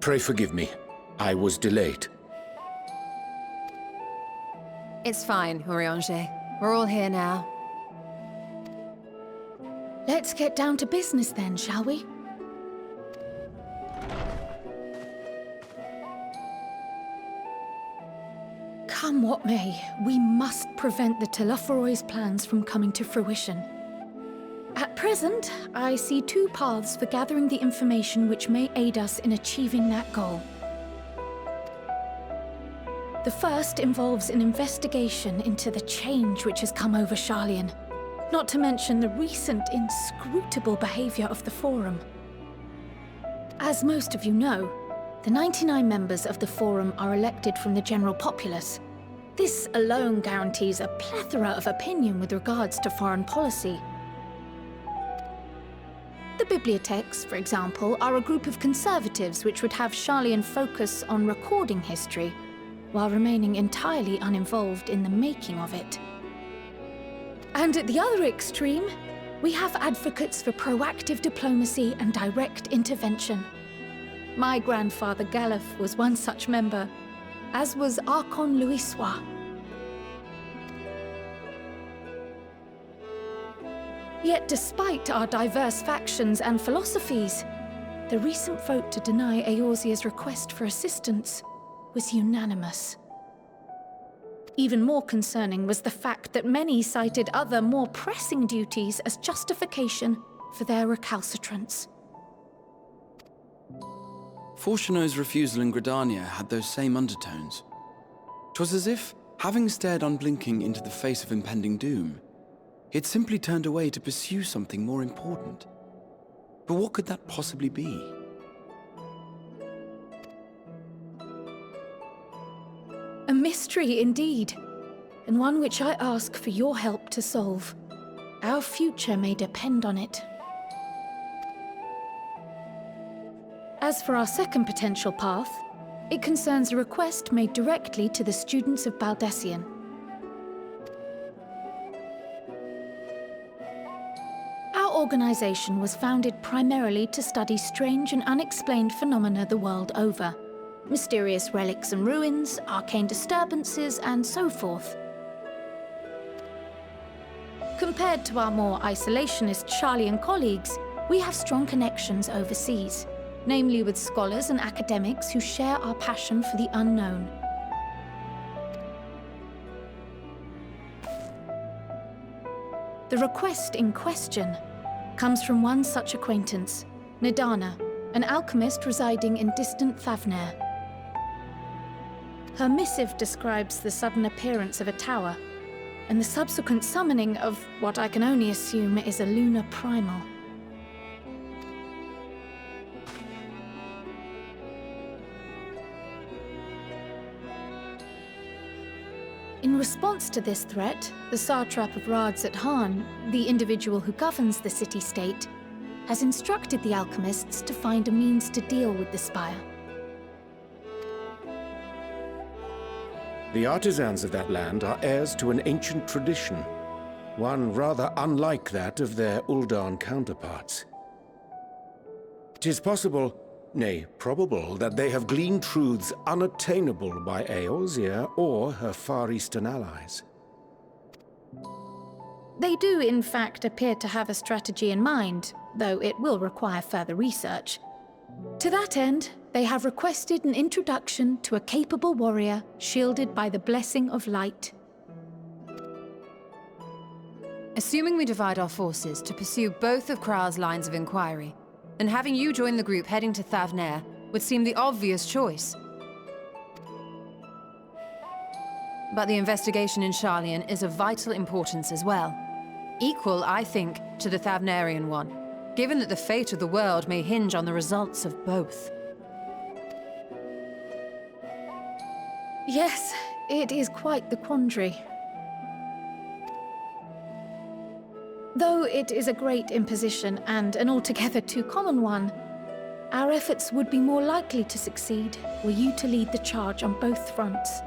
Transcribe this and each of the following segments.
Pray forgive me. I was delayed. It's fine, Urianger. We're all here now. Let's get down to business then, shall we? Come what may, we must prevent the Telophoroid's plans from coming to fruition. At present, I see two paths for gathering the information which may aid us in achieving that goal. The first involves an investigation into the change which has come over Sharlayan, not to mention the recent inscrutable behavior of the Forum. As most of you know, the 99 members of the Forum are elected from the general populace. This alone guarantees a plethora of opinion with regards to foreign policy. The bibliotheques, for example, are a group of conservatives which would have Sharlayan focus on recording history, while remaining entirely uninvolved in the making of it. And at the other extreme, we have advocates for proactive diplomacy and direct intervention. My grandfather Galef was one such member, as was Archon Louisois. Yet despite our diverse factions and philosophies, the recent vote to deny Eorzea's request for assistance was unanimous. Even more concerning was the fact that many cited other, more pressing duties as justification for their recalcitrance. Fortuno's refusal in Gridania had those same undertones. 'Twas as if, having stared unblinking into the face of impending doom, he had simply turned away to pursue something more important. But what could that possibly be? A mystery indeed, and one which I ask for your help to solve. Our future may depend on it. As for our second potential path, it concerns a request made directly to the students of Baldessian. Our organization was founded primarily to study strange and unexplained phenomena the world over. Mysterious relics and ruins, arcane disturbances, and so forth. Compared to our more isolationist Sharlayan colleagues, we have strong connections overseas, namely with scholars and academics who share our passion for the unknown. The request in question comes from one such acquaintance, Nadana, an alchemist residing in distant Thavnair. Her missive describes the sudden appearance of a tower, and the subsequent summoning of what I can only assume is a lunar primal. In response to this threat, the satrap of Radzat-Han, the individual who governs the city-state, has instructed the alchemists to find a means to deal with the spire. The artisans of that land are heirs to an ancient tradition, one rather unlike that of their Uldan counterparts. It is possible, nay, probable, that they have gleaned truths unattainable by Eorzea or her Far Eastern allies. They do, in fact, appear to have a strategy in mind, though it will require further research. To that end, they have requested an introduction to a capable warrior shielded by the blessing of light. Assuming we divide our forces to pursue both of Kral's lines of inquiry, then having you join the group heading to Thavnair would seem the obvious choice. But the investigation in Sharlayan is of vital importance as well. Equal, I think, to the Thavnairian one, given that the fate of the world may hinge on the results of both. Yes, it is quite the quandary. Though it is a great imposition and an altogether too common one, our efforts would be more likely to succeed were you to lead the charge on both fronts.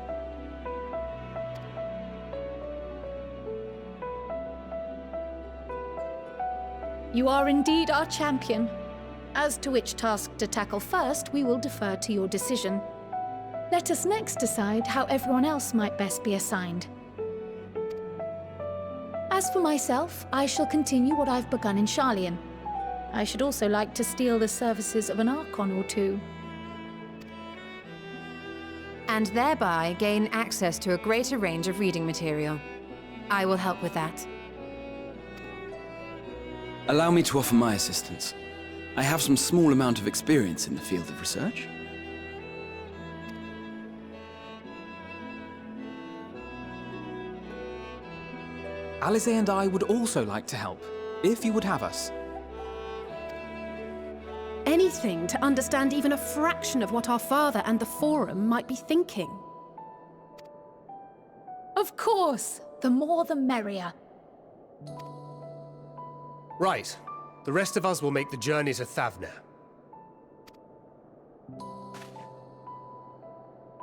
You are indeed our champion. As to which task to tackle first, we will defer to your decision. Let us next decide how everyone else might best be assigned. As for myself, I shall continue what I've begun in Sharlayan. I should also like to steal the services of an Archon or two. And thereby gain access to a greater range of reading material. I will help with that. Allow me to offer my assistance. I have some small amount of experience in the field of research. Alize and I would also like to help, if you would have us. Anything to understand even a fraction of what our father and the Forum might be thinking. Of course! The more the merrier. Right. The rest of us will make the journey to Thavner.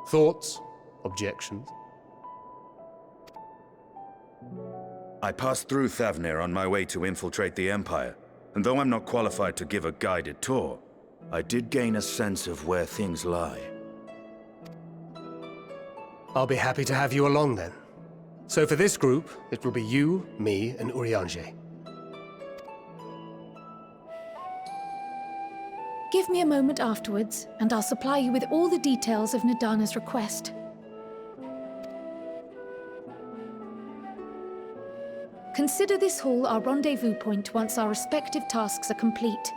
Thoughts? Objections? I passed through Thavner on my way to infiltrate the Empire, and though I'm not qualified to give a guided tour, I did gain a sense of where things lie. I'll be happy to have you along then. So for this group, it will be you, me, and Urianger. Give me a moment afterwards, and I'll supply you with all the details of Nadana's request. Consider this hall our rendezvous point once our respective tasks are complete.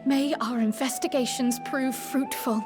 May our investigations prove fruitful.